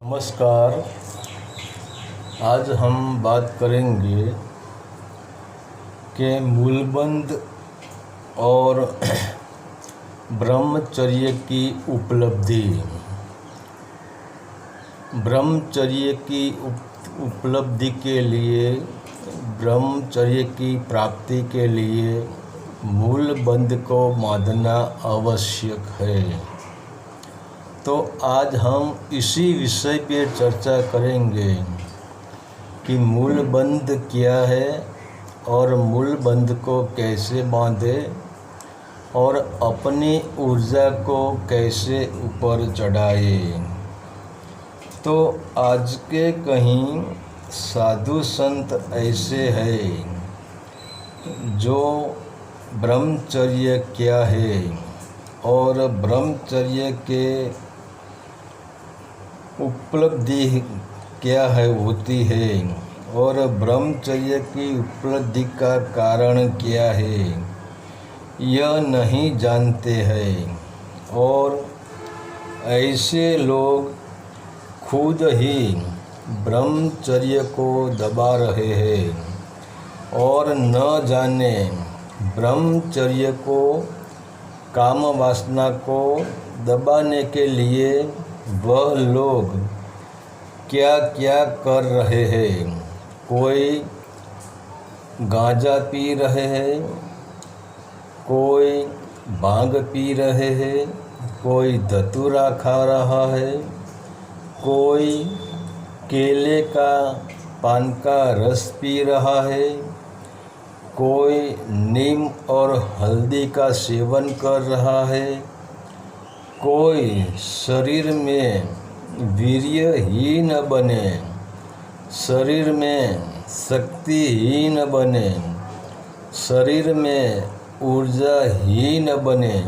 नमस्कार। आज हम बात करेंगे कि मूलबंध और ब्रह्मचर्य की उपलब्धि। ब्रह्मचर्य की उपलब्धि के लिए, ब्रह्मचर्य की प्राप्ति के लिए मूलबंध को मानना आवश्यक है। तो आज हम इसी विषय पे चर्चा करेंगे कि मूलबंध क्या है और मूलबंध को कैसे बांधें और अपनी ऊर्जा को कैसे ऊपर चढ़ाएं। तो आज के कहीं साधु संत ऐसे हैं जो ब्रह्मचर्य क्या है और ब्रह्मचर्य के उपलब्धि क्या है होती है और ब्रह्मचर्य की उपलब्धि का कारण क्या है यह नहीं जानते हैं। और ऐसे लोग खुद ही ब्रह्मचर्य को दबा रहे हैं और न जाने ब्रह्मचर्य को, काम वासना को दबाने के लिए वह लोग क्या क्या कर रहे हैं। कोई गांजा पी रहे हैं, कोई भांग पी रहे हैं, कोई धतूरा खा रहा है, कोई केले का पान का रस पी रहा है, कोई नीम और हल्दी का सेवन कर रहा है, कोई शरीर में वीर्यहीन बने, शरीर में शक्तिहीन बने, शरीर में ऊर्जाहीन बने,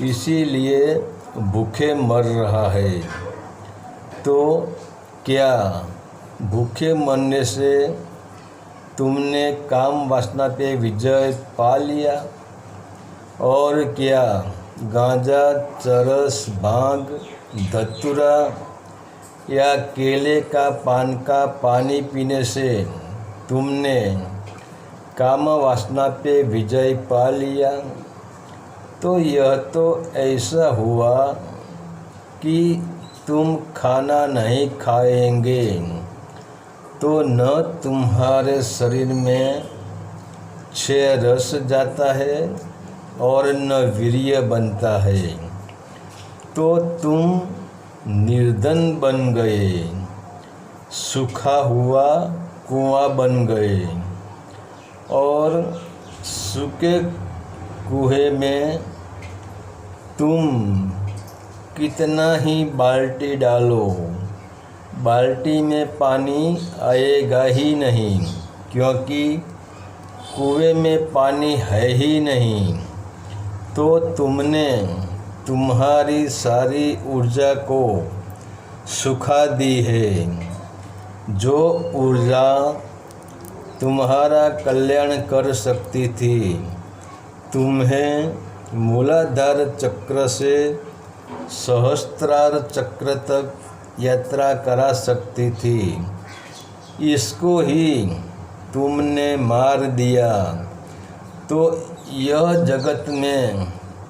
इसीलिए भूखे मर रहा है। तो क्या भूखे मरने से तुमने काम वासना पे विजय पा लिया? और क्या गांजा, चरस, भांग, धतूरा या केले का पान का पानी पीने से तुमने काम वासना पे विजय पा लिया? तो यह तो ऐसा हुआ कि तुम खाना नहीं खाएंगे तो न तुम्हारे शरीर में क्षय रस जाता है और न वीर्य बनता है, तो तुम निर्धन बन गए, सूखा हुआ कुआं बन गए। और सूखे कुएं में तुम कितना ही बाल्टी डालो, बाल्टी में पानी आएगा ही नहीं, क्योंकि कुएं में पानी है ही नहीं। तो तुमने तुम्हारी सारी ऊर्जा को सुखा दी है। जो ऊर्जा तुम्हारा कल्याण कर सकती थी, तुम्हें मूलाधार चक्र से सहस्त्रार चक्र तक यात्रा करा सकती थी, इसको ही तुमने मार दिया। तो यह जगत में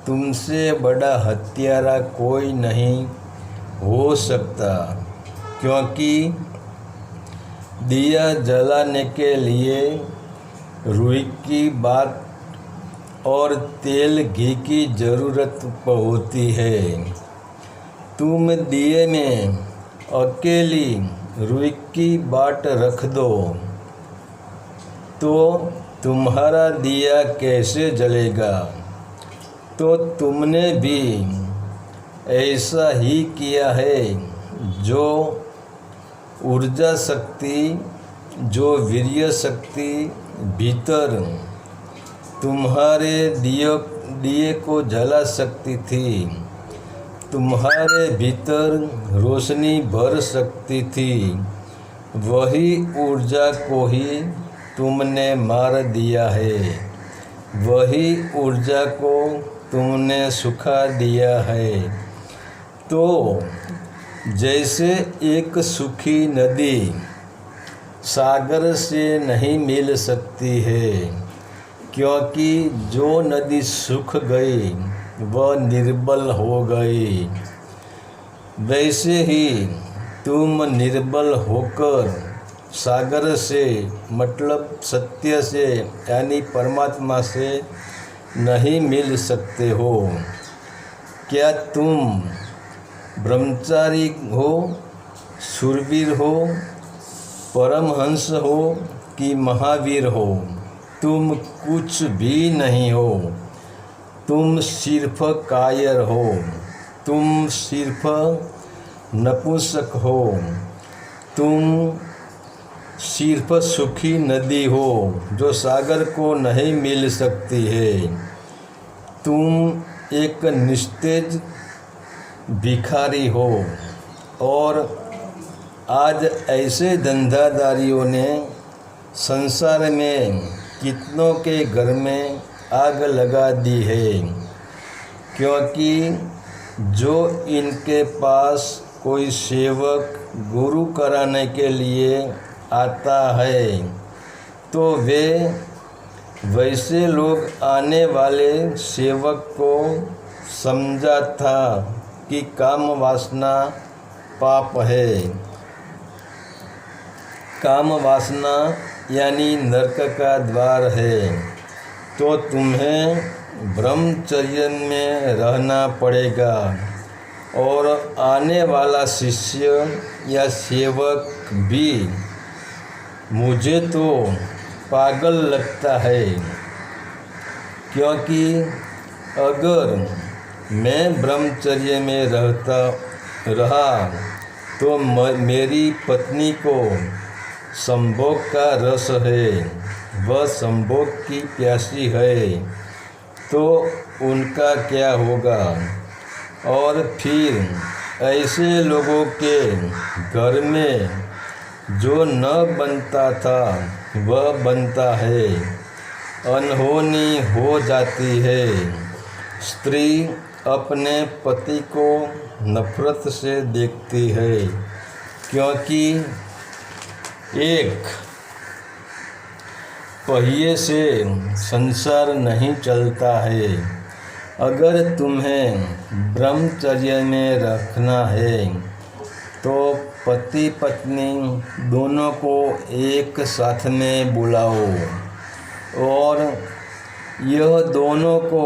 तुमसे बड़ा हत्यारा कोई नहीं हो सकता, क्योंकि दिया जलाने के लिए रुई की बात और तेल घी की ज़रूरत होती है। तुम दिए में अकेली रुई की बाट रख दो तो तुम्हारा दिया कैसे जलेगा? तो तुमने भी ऐसा ही किया है। जो ऊर्जा शक्ति, जो वीर्य शक्ति भीतर तुम्हारे दिए को जला सकती थी, तुम्हारे भीतर रोशनी भर सकती थी, वही ऊर्जा को ही तुमने मार दिया है, वही ऊर्जा को तुमने सुखा दिया है। तो जैसे एक सूखी नदी सागर से नहीं मिल सकती है, क्योंकि जो नदी सूख गई वह निर्बल हो गई, वैसे ही तुम निर्बल होकर सागर से मतलब सत्य से यानी परमात्मा से नहीं मिल सकते हो। क्या तुम ब्रह्मचारी हो, शूरवीर हो, परमहंस हो कि महावीर हो? तुम कुछ भी नहीं हो। तुम सिर्फ कायर हो, तुम सिर्फ नपुंसक हो, तुम सिर्फ सूखी नदी हो जो सागर को नहीं मिल सकती है। तुम एक निस्तेज भिखारी हो। और आज ऐसे धंधादारियों ने संसार में कितनों के घर में आग लगा दी है, क्योंकि जो इनके पास कोई सेवक गुरु कराने के लिए आता है तो वे वैसे लोग आने वाले सेवक को समझा था कि काम वासना पाप है। काम वासना यानी नरक का द्वार है, तो तुम्हें ब्रह्मचर्य में रहना पड़ेगा। और आने वाला शिष्य या सेवक भी मुझे तो पागल लगता है, क्योंकि अगर मैं ब्रह्मचर्य में रहा तो मेरी पत्नी को संभोग का रस है, वह संभोग की प्यासी है, तो उनका क्या होगा? और फिर ऐसे लोगों के घर में जो न बनता था वह बनता है, अनहोनी हो जाती है। स्त्री अपने पति को नफरत से देखती है, क्योंकि एक पहिए से संसार नहीं चलता है। अगर तुम्हें ब्रह्मचर्य में रखना है तो पति पत्नी दोनों को एक साथ में बुलाओ और यह दोनों को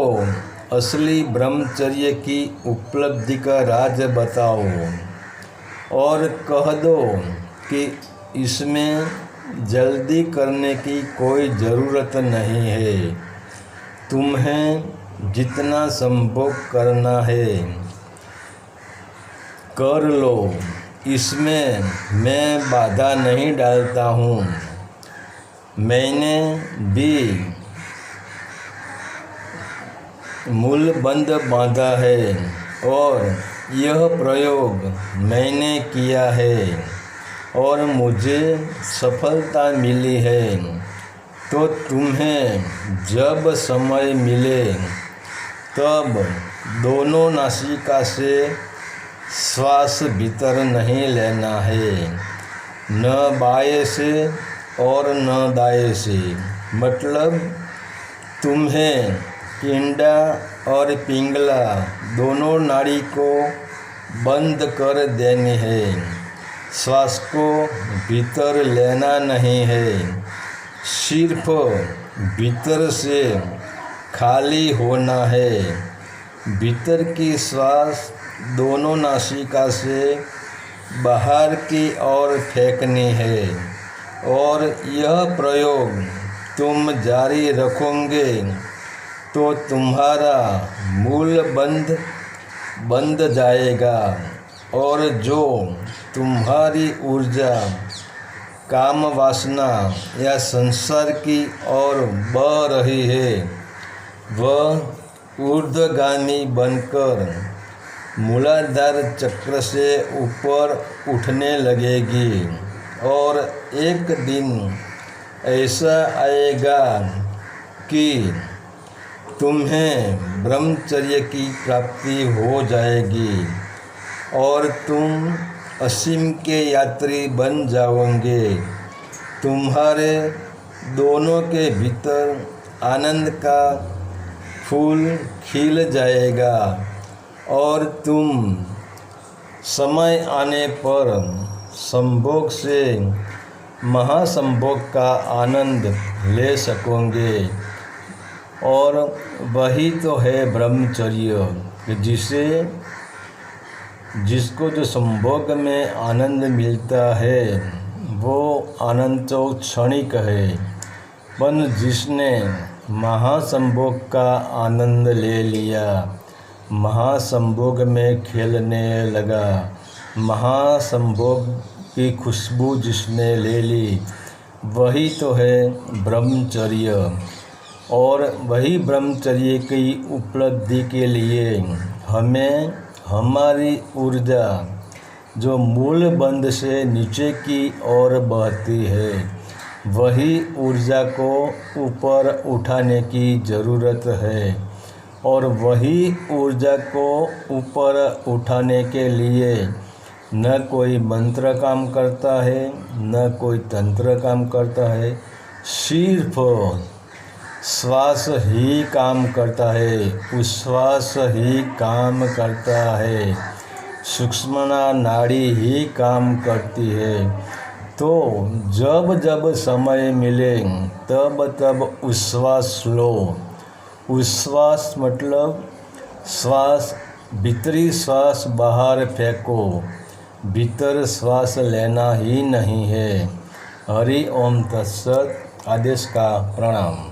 असली ब्रह्मचर्य की उपलब्धि का राज बताओ और कह दो कि इसमें जल्दी करने की कोई ज़रूरत नहीं है। तुम्हें जितना संभोग करना है कर लो, इसमें मैं बाधा नहीं डालता हूँ। मैंने भी मूलबंध बांधा है और यह प्रयोग मैंने किया है और मुझे सफलता मिली है। तो तुम्हें जब समय मिले तब दोनों नासिका से श्वास भीतर नहीं लेना है, न बाएं से और न दाएं से। मतलब तुम्हें पिंडा और पिंगला दोनों नाड़ी को बंद कर देनी है, श्वास को भीतर लेना नहीं है, सिर्फ भीतर से खाली होना है। भीतर की श्वास दोनों नासिका से बाहर की ओर फेंकनी है और यह प्रयोग तुम जारी रखोगे तो तुम्हारा मूल बंध जाएगा और जो तुम्हारी ऊर्जा काम वासना या संसार की ओर बह रही है वह ऊर्ध्वगामी बनकर मूलाधार चक्र से ऊपर उठने लगेगी। और एक दिन ऐसा आएगा कि तुम्हें ब्रह्मचर्य की प्राप्ति हो जाएगी। और तुम असीम के यात्री बन जाओगे। तुम्हारे दोनों के भीतर आनंद का फूल खिल जाएगा और तुम समय आने पर संभोग से महासंभोग का आनंद ले सकोगे। और वही तो है ब्रह्मचर्य कि जिसको जो संभोग में आनंद मिलता है वो आनंद तो क्षणिक है, पर जिसने महासंभोग का आनंद ले लिया, महासंभोग में खेलने लगा, महासंभोग की खुशबू जिसने ले ली, वही तो है ब्रह्मचर्य। और वही ब्रह्मचर्य की उपलब्धि के लिए हमें हमारी ऊर्जा जो मूल बंध से नीचे की ओर बहती है, वही ऊर्जा को ऊपर उठाने की ज़रूरत है। और वही ऊर्जा को ऊपर उठाने के लिए न कोई मंत्र काम करता है, न कोई तंत्र काम करता है, सिर्फ श्वास ही काम करता है, उच्छ्वास ही काम करता है, सूक्ष्म नाड़ी ही काम करती है। तो जब जब समय मिले तब तब उच्छ्वास लो। उच्छ्वास मतलब श्वास, भीतरी श्वास बाहर फेंको, भीतर श्वास लेना ही नहीं है। हरि ओम तत्सत। आदेश का प्रणाम।